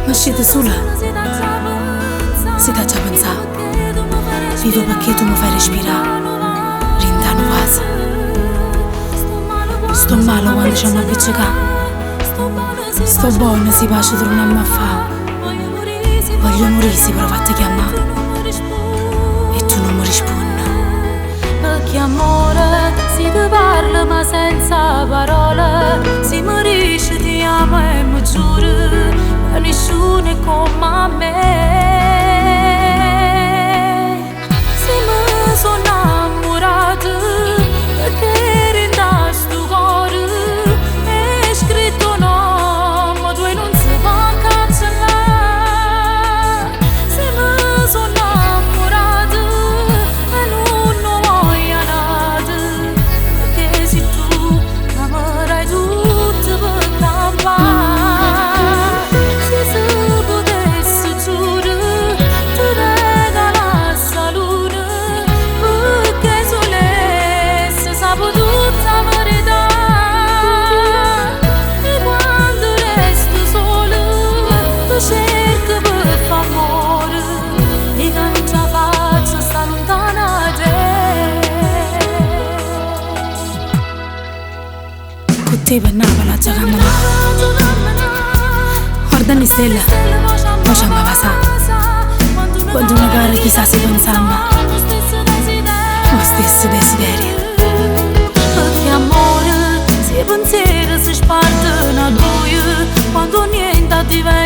Ma scende sola, si dà già pensare. Vivo perché tu mi fai respirare, rindano quasi. Sto male quando ci mi appiccica. Sto buono si pace tornare a fa. Voglio morire se provate a chiamare e tu non mi rispondi. Perché amore si ti parla ma senza parole. Si mi dice ti amo e mi giuro che nessuno è come me. Se mi sono innamorata perché rinda sto cuore è scritto no, ma tu non si può cancellare. Se mi sono innamorata e non voglio nada, perché se tu amerai tutto per campare. Se si potesse giurare ti regalassi la luna, perché solesse sapo tutta la verità. E quando resto sola ti cerco per far amore e che non ce la faccio sta lontana da te. Con te per Napoli già camminare. Guarda le stelle, non c'è mai passato. Quando una gara chissà si pensava, lo stesso desiderio. Perché amore, se i pensieri si spartono a due, quando niente diventa